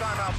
timeout.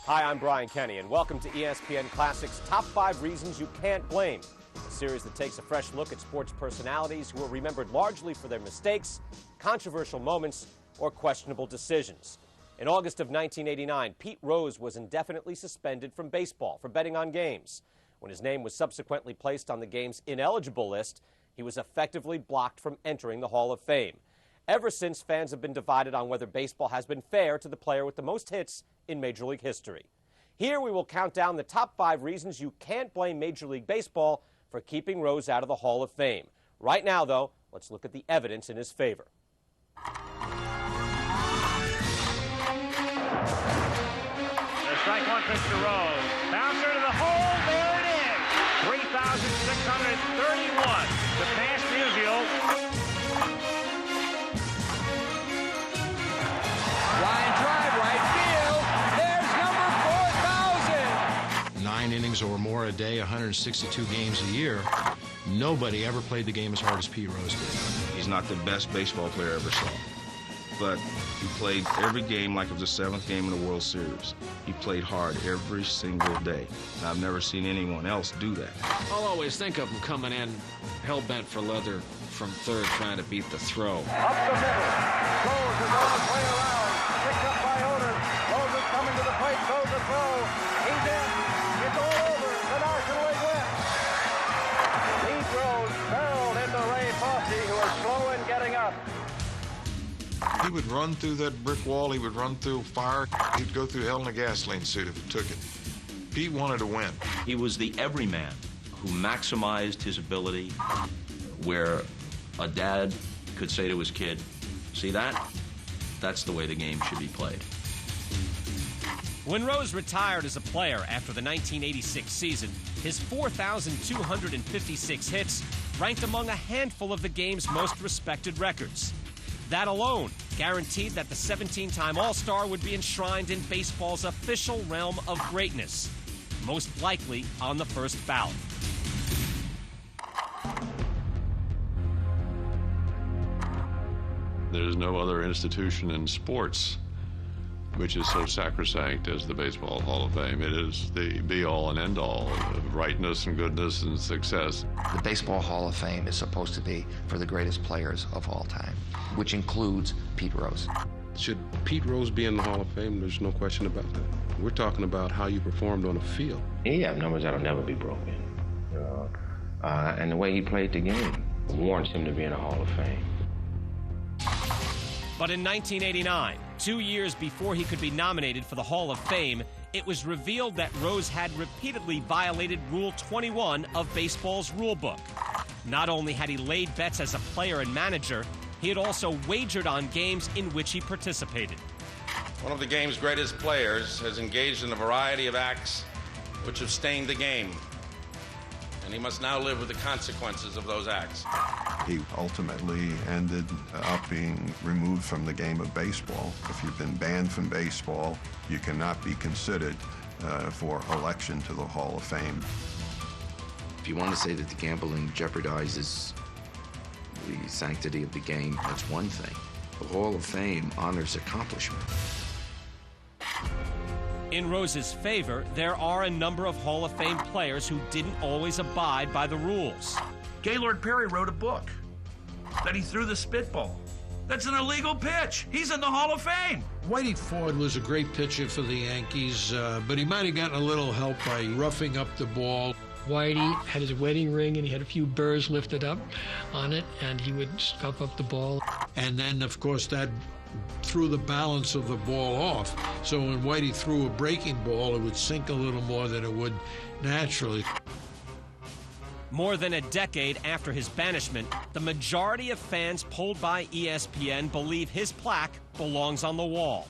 Hi, I'm Brian Kenny, and welcome to ESPN Classic's Top 5 Reasons You Can't Blame, a series that takes a fresh look at sports personalities who are remembered largely for their mistakes, controversial moments, or questionable decisions. In August of 1989, Pete Rose was indefinitely suspended from baseball for betting on games. When his name was subsequently placed on the game's ineligible list, he was effectively blocked from entering the Hall of Fame. Ever since, fans have been divided on whether baseball has been fair to the player with the most hits in Major League history. Here we will count down the top 5 reasons you can't blame Major League Baseball for keeping Rose out of the Hall of Fame. Right now, though, let's look at the evidence in his favor. The strike one pitch to Rose. Bouncer to the hole. There it is. 3,631. The pass Musial. Line drive, right field. There's number 4,000. 9 innings or more a day, 162 games a year. Nobody ever played the game as hard as Pete Rose did. He's not the best baseball player I ever saw, but he played every game like it was the 7th game in the World Series. He played hard every single day. And I've never seen anyone else do that. I'll always think of him coming in hell-bent for leather from third, trying to beat the throw. Up the middle. Rose is on his way around. Picked up by Otis. Rose is coming to the plate. Throws the throw. He's in. It's all over. The National League wins. Pete Rose barreled into Ray Fosse, who was slow in getting up. He would run through that brick wall. He would run through fire. He'd go through hell in a gasoline suit if it took it. Pete wanted to win. He was the everyman who maximized his ability, where a dad could say to his kid, see that? That's the way the game should be played. When Rose retired as a player after the 1986 season, his 4,256 hits ranked among a handful of the game's most respected records. That alone guaranteed that the 17-time All-Star would be enshrined in baseball's official realm of greatness, most likely on the first ballot. There's no other institution in sports which is so sacrosanct as the Baseball Hall of Fame. It is the be-all and end-all of rightness and goodness and success. The Baseball Hall of Fame is supposed to be for the greatest players of all time, which includes Pete Rose. Should Pete Rose be in the Hall of Fame? There's no question about that. We're talking about how you performed on the field. He had numbers that'll never be broken. And the way he played the game warrants him to be in the Hall of Fame. But in 1989, 2 years before he could be nominated for the Hall of Fame, it was revealed that Rose had repeatedly violated Rule 21 of baseball's rulebook. Not only had he laid bets as a player and manager, he had also wagered on games in which he participated. One of the game's greatest players has engaged in a variety of acts which have stained the game, and he must now live with the consequences of those acts. He ultimately ended up being removed from the game of baseball. If you've been banned from baseball, you cannot be considered for election to the Hall of Fame. If you want to say that the gambling jeopardizes the sanctity of the game, that's one thing. The Hall of Fame honors accomplishment. In Rose's favor, there are a number of Hall of Fame players who didn't always abide by the rules. Gaylord Perry wrote a book that he threw the spitball. That's an illegal pitch. He's in the Hall of Fame. Whitey Ford was a great pitcher for the Yankees, but he might have gotten a little help by roughing up the ball. Whitey had his wedding ring, and he had a few burrs lifted up on it, and he would scuff up the ball. And then, of course, that threw the balance of the ball off. So when Whitey threw a breaking ball, it would sink a little more than it would naturally. More than a decade after his banishment, the majority of fans polled by ESPN believe his plaque belongs on the wall.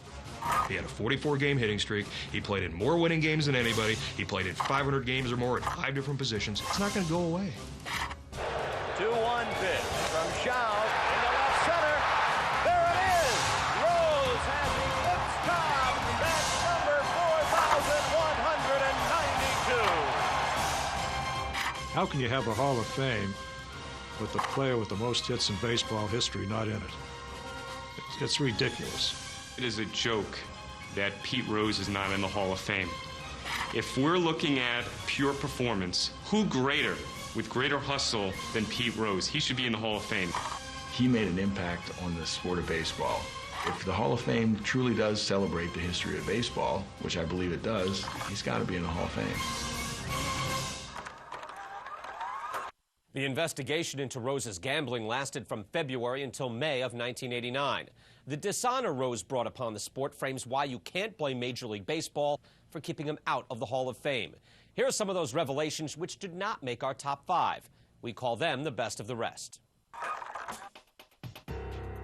He had a 44-game hitting streak. He played in more winning games than anybody. He played in 500 games or more at 5 different positions. It's not going to go away. 2-1 pitch from Shaw into left center. There it is. Rose has eclipsed Cobb. That's number 4,000. How can you have a Hall of Fame with the player with the most hits in baseball history not in it? It's ridiculous. It is a joke that Pete Rose is not in the Hall of Fame. If we're looking at pure performance, who greater, with greater hustle than Pete Rose? He should be in the Hall of Fame. He made an impact on the sport of baseball. If the Hall of Fame truly does celebrate the history of baseball, which I believe it does, he's got to be in the Hall of Fame. The investigation into Rose's gambling lasted from February until May of 1989. The dishonor Rose brought upon the sport frames why you can't blame Major League Baseball for keeping him out of the Hall of Fame. Here are some of those revelations which did not make our top 5. We call them the best of the rest.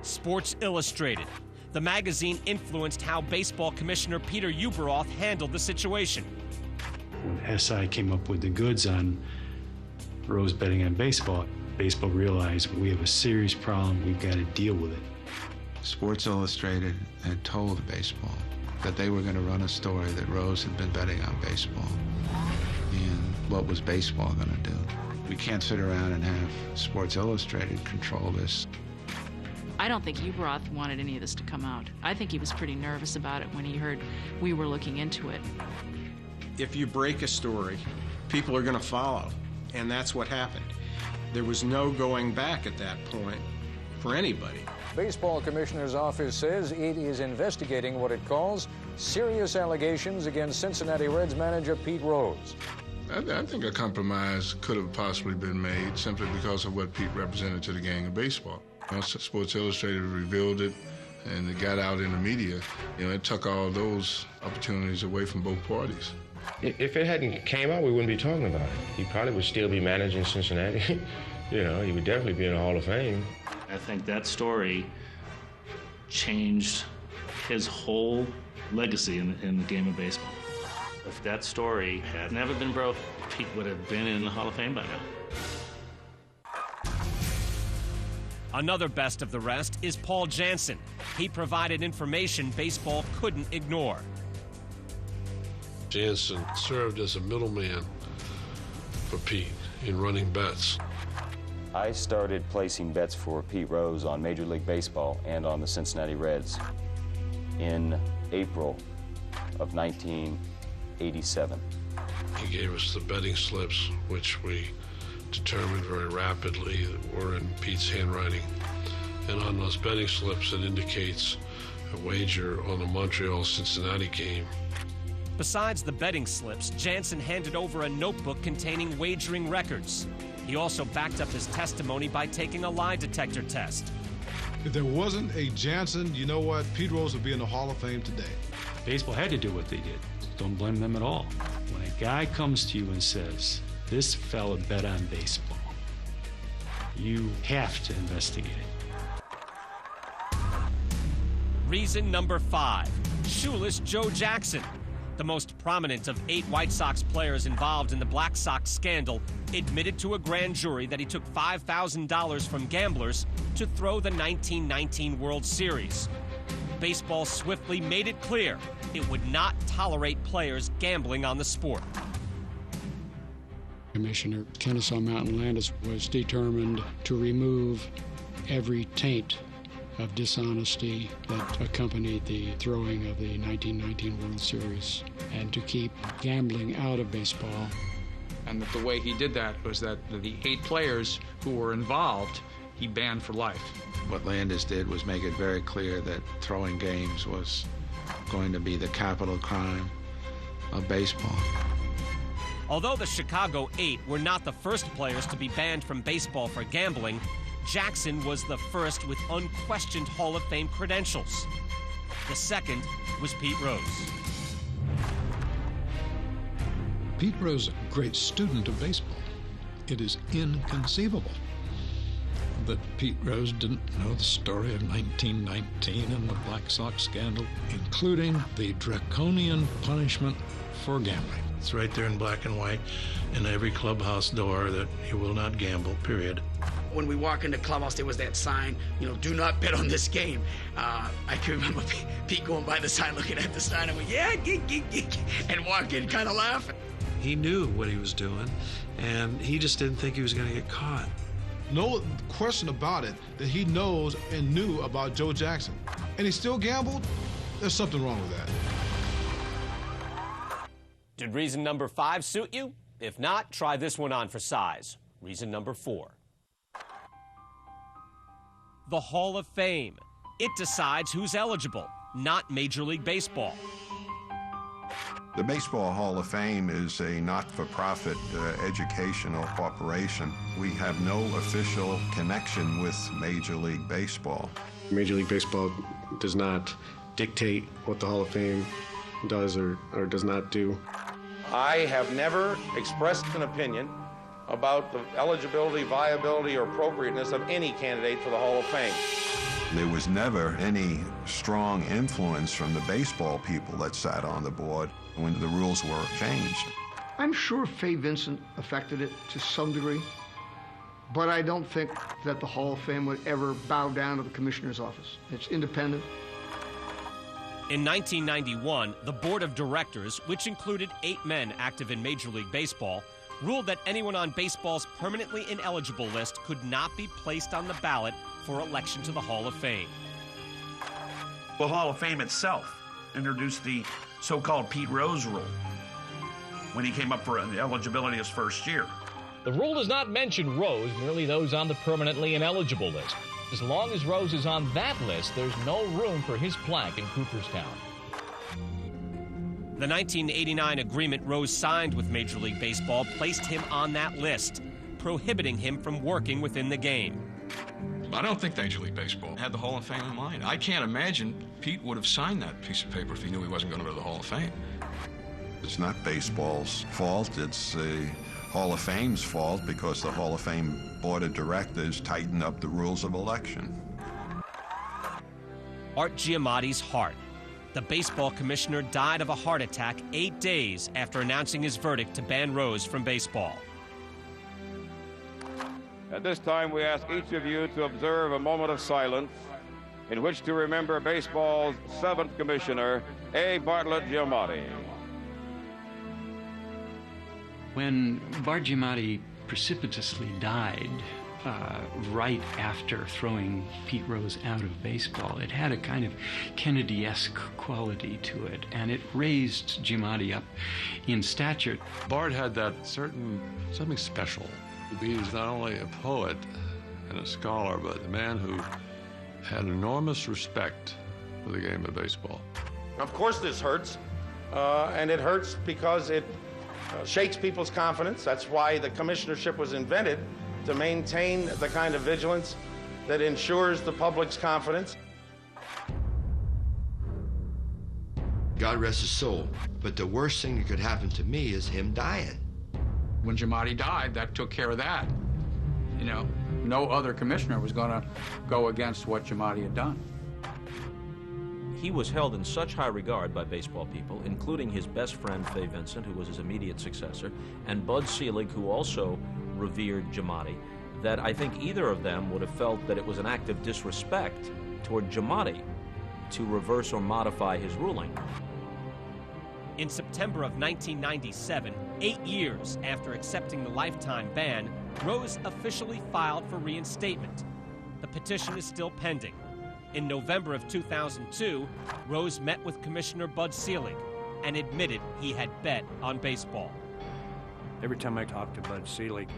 Sports Illustrated. The magazine influenced how baseball commissioner Peter Ueberroth handled the situation. When SI came up with the goods on Rose betting on baseball, baseball realized we have a serious problem, we've got to deal with it. Sports Illustrated had told baseball that they were going to run a story that Rose had been betting on baseball. And what was baseball going to do? We can't sit around and have Sports Illustrated control this. I don't think Ueberroth wanted any of this to come out. I think he was pretty nervous about it when he heard we were looking into it. If you break a story, people are going to follow, and that's what happened. There was no going back at that point for anybody. Baseball Commissioner's Office says it is investigating what it calls serious allegations against Cincinnati Reds manager Pete Rose. I think a compromise could have possibly been made simply because of what Pete represented to the game of baseball. Once Sports Illustrated revealed it and it got out in the media, it took all those opportunities away from both parties. If it hadn't came out, we wouldn't be talking about it. He probably would still be managing Cincinnati. He would definitely be in the Hall of Fame. I think that story changed his whole legacy in the game of baseball. If that story had never been broke, Pete would have been in the Hall of Fame by now. Another best of the rest is Paul Jansen. He provided information baseball couldn't ignore. Jansen served as a middleman for Pete in running bets. I started placing bets for Pete Rose on Major League Baseball and on the Cincinnati Reds in April of 1987. He gave us the betting slips, which we determined very rapidly that were in Pete's handwriting. And on those betting slips, it indicates a wager on the Montreal-Cincinnati game. Besides the betting slips, Jansen handed over a notebook containing wagering records. He also backed up his testimony by taking a lie detector test. If there wasn't a Jansen, you know what? Pete Rose would be in the Hall of Fame today. Baseball had to do what they did. Don't blame them at all. When a guy comes to you and says, this fella bet on baseball, you have to investigate it. Reason number 5, shoeless Joe Jackson. The most prominent of 8 White Sox players involved in the Black Sox scandal admitted to a grand jury that he took $5,000 from gamblers to throw the 1919 World Series. Baseball swiftly made it clear it would not tolerate players gambling on the sport. Commissioner Kennesaw Mountain Landis was determined to remove every taint of dishonesty that accompanied the throwing of the 1919 World Series and to keep gambling out of baseball. And that the way he did that was that the 8 players who were involved, he banned for life. What Landis did was make it very clear that throwing games was going to be the capital crime of baseball. Although the Chicago 8 were not the first players to be banned from baseball for gambling, Jackson was the first with unquestioned Hall of Fame credentials. The second was Pete Rose. Pete Rose, a great student of baseball. It is inconceivable that Pete Rose didn't know the story of 1919 and the Black Sox scandal, including the draconian punishment for gambling. It's right there in black and white in every clubhouse door that you will not gamble, period. When we walk into clubhouse, there was that sign, do not bet on this game. I can remember Pete going by the sign, looking at the sign, and going, yeah, geek, and walking, kind of laughing. He knew what he was doing, and he just didn't think he was going to get caught. No question about it that he knows and knew about Joe Jackson, and he still gambled. There's something wrong with that. Did reason number 5 suit you? If not, try this one on for size. Reason number 4. The Hall of Fame. It decides who's eligible, not Major League Baseball. The Baseball Hall of Fame is a not-for-profit educational corporation. We have no official connection with Major League Baseball. Major League Baseball does not dictate what the Hall of Fame does or does not do. I have never expressed an opinion about the eligibility, viability, or appropriateness of any candidate for the Hall of Fame. There was never any strong influence from the baseball people that sat on the board when the rules were changed. I'm sure Fay Vincent affected it to some degree, but I don't think that the Hall of Fame would ever bow down to the commissioner's office. It's independent. In 1991, the board of directors, which included 8 men active in Major League Baseball, ruled that anyone on baseball's permanently ineligible list could not be placed on the ballot for election to the Hall of Fame. The Hall of Fame itself introduced the so-called Pete Rose rule when he came up for eligibility his first year. The rule does not mention Rose, merely those on the permanently ineligible list. As long as Rose is on that list, there's no room for his plaque in Cooperstown. The 1989 agreement Rose signed with Major League Baseball placed him on that list, prohibiting him from working within the game. I don't think Major League Baseball had the Hall of Fame in mind. I can't imagine Pete would have signed that piece of paper if he knew he wasn't going to go to the Hall of Fame. It's not baseball's fault, it's the Hall of Fame's fault because the Hall of Fame Board of Directors tightened up the rules of election. Art Giamatti's heart. The baseball commissioner died of a heart attack 8 days after announcing his verdict to ban Rose from baseball. At this time, we ask each of you to observe a moment of silence in which to remember baseball's 7th commissioner, A. Bartlett Giamatti. When Bart Giamatti precipitously died right after throwing Pete Rose out of baseball, it had a kind of Kennedy-esque quality to it, and it raised Giamatti up in stature. Bart had that something special. He was not only a poet and a scholar, but a man who had enormous respect for the game of baseball. Of course this hurts, and it hurts because it shakes people's confidence. That's why the commissionership was invented, to maintain the kind of vigilance that ensures the public's confidence. God rest his soul, but the worst thing that could happen to me is him dying. When Giamatti died, that took care of that. You know, no other commissioner was going to go against what Giamatti had done. He was held in such high regard by baseball people, including his best friend, Fay Vincent, who was his immediate successor, and Bud Selig, who also revered Giamatti, that I think either of them would have felt that it was an act of disrespect toward Giamatti to reverse or modify his ruling. In September of 1997, 8 years after accepting the lifetime ban, Rose officially filed for reinstatement. The petition is still pending. In November of 2002, Rose met with Commissioner Bud Selig and admitted he had bet on baseball. Every time I talk to Bud Selig,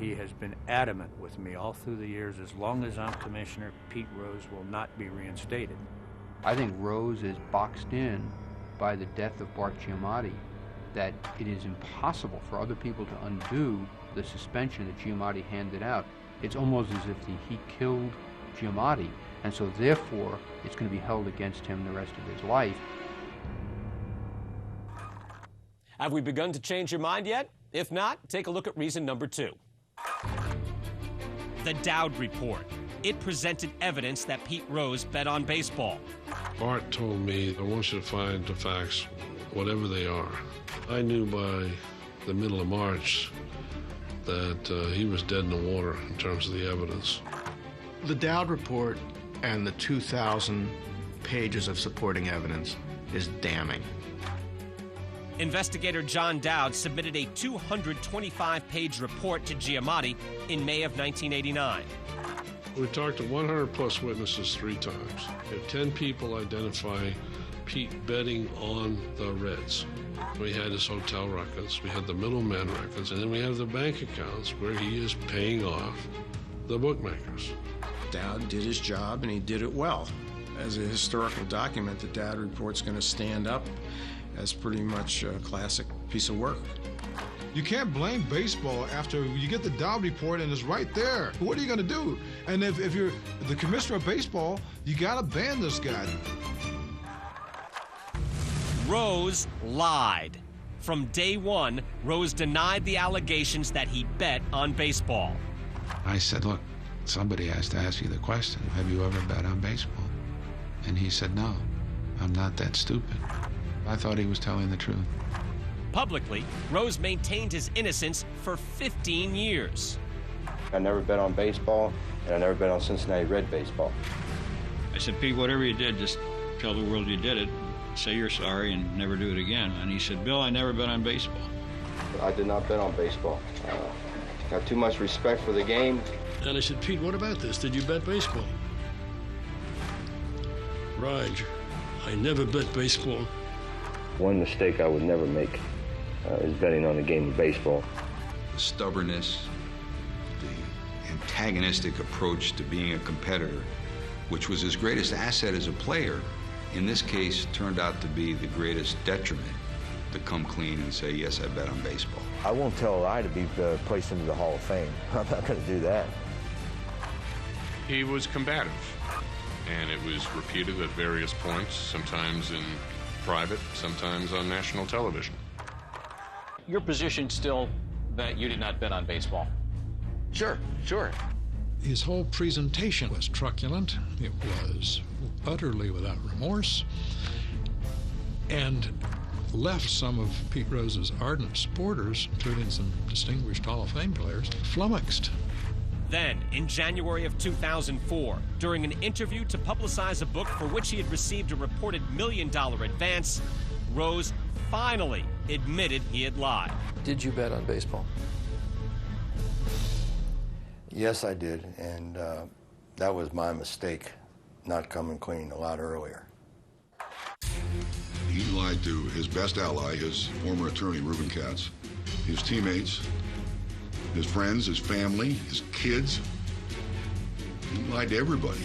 he has been adamant with me all through the years, as long as I'm commissioner, Pete Rose will not be reinstated. I think Rose is boxed in by the death of Bart Giamatti, that it is impossible for other people to undo the suspension that Giamatti handed out. It's almost as if he killed Giamatti, and so therefore it's going to be held against him the rest of his life. Have we begun to change your mind yet? If not, take a look at reason number 2. The Dowd Report. It presented evidence that Pete Rose bet on baseball. Bart told me, I want you to find the facts, whatever they are. I knew by the middle of March that he was dead in the water in terms of the evidence. The Dowd Report and the 2,000 pages of supporting evidence is damning. Investigator John Dowd submitted a 225-page report to Giamatti in May of 1989. We talked to 100-plus witnesses 3 times. We had 10 people identify Pete betting on the Reds. We had his hotel records, we had the middleman records, and then we have the bank accounts where he is paying off the bookmakers. Dowd did his job, and he did it well. As a historical document, the Dowd report's going to stand up as pretty much a classic piece of work. You can't blame baseball after you get the Dowd report and it's right there. What are you going to do? And if you're the commissioner of baseball, you got to ban this guy. Rose lied. From day one, Rose denied the allegations that he bet on baseball. I said, look, somebody has to ask you the question, have you ever bet on baseball? And he said, no, I'm not that stupid. I thought he was telling the truth. Publicly, Rose maintained his innocence for 15 years. I never bet on baseball, and I never bet on Cincinnati Red baseball. I said, Pete, whatever you did, just tell the world you did it, say you're sorry, and never do it again. And he said, Bill, I never bet on baseball. I did not bet on baseball. Got too much respect for the game. And I said, Pete, what about this? Did you bet baseball? Raj, I never bet baseball. One mistake I would never make is betting on the game of baseball. The stubbornness, the antagonistic approach to being a competitor, which was his greatest asset as a player, in this case turned out to be the greatest detriment, to come clean and say, yes, I bet on baseball. I won't tell a lie to be placed into the Hall of Fame. I'm not going to do that. He was combative, and it was repeated at various points, sometimes in private, sometimes on national television. Your position still that you did not bet on baseball? Sure. His whole presentation was truculent. It was utterly without remorse, and left some of Pete Rose's ardent supporters, including some distinguished Hall of Fame players, flummoxed. Then, in January of 2004, during an interview to publicize a book for which he had received a reported $1 million advance, Rose finally admitted he had lied. Did you bet on baseball? Yes, I did, and that was my mistake, not coming clean a lot earlier. He lied to his best ally, his former attorney, Reuben Katz, his teammates, his friends, his family, his kids. He lied to everybody.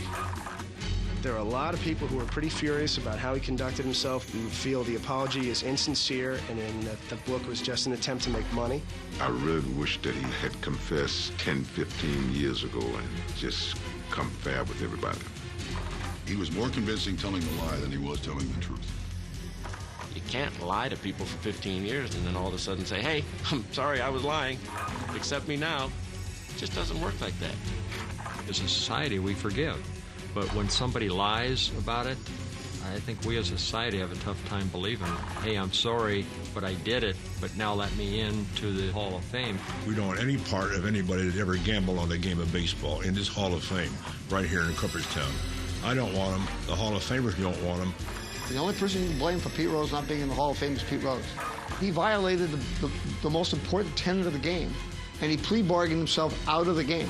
There are a lot of people who are pretty furious about how he conducted himself and feel the apology is insincere and that the book was just an attempt to make money. I really wish that he had confessed 10, 15 years ago and just come fair with everybody. He was more convincing telling the lie than he was telling the truth. You can't lie to people for 15 years and then all of a sudden say, hey, I'm sorry, I was lying. Accept me now. It just doesn't work like that. As a society, we forgive. But when somebody lies about it, I think we as a society have a tough time believing, hey, I'm sorry, but I did it, but now let me in to the Hall of Fame. We don't want any part of anybody that ever gambled on the game of baseball in this Hall of Fame right here in Cooperstown. I don't want them. The Hall of Famers don't want them. The only person you can blame for Pete Rose not being in the Hall of Fame is Pete Rose. He violated the most important tenet of the game, and he plea bargained himself out of the game.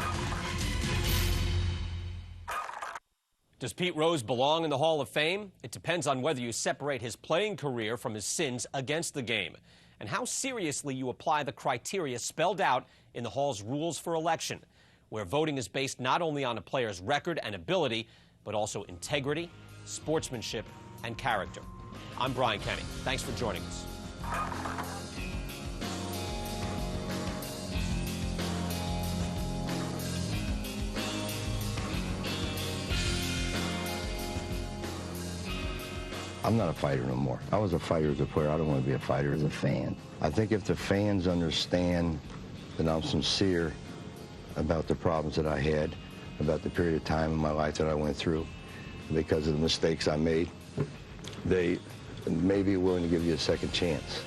Does Pete Rose belong in the Hall of Fame? It depends on whether you separate his playing career from his sins against the game, and how seriously you apply the criteria spelled out in the Hall's rules for election, where voting is based not only on a player's record and ability, but also integrity, sportsmanship, and character. I'm Brian Kenny. Thanks for joining us. I'm not a fighter no more. I was a fighter as a player. I don't want to be a fighter as a fan. I think if the fans understand that I'm sincere about the problems that I had, about the period of time in my life that I went through, because of the mistakes I made, they may be willing to give you a second chance.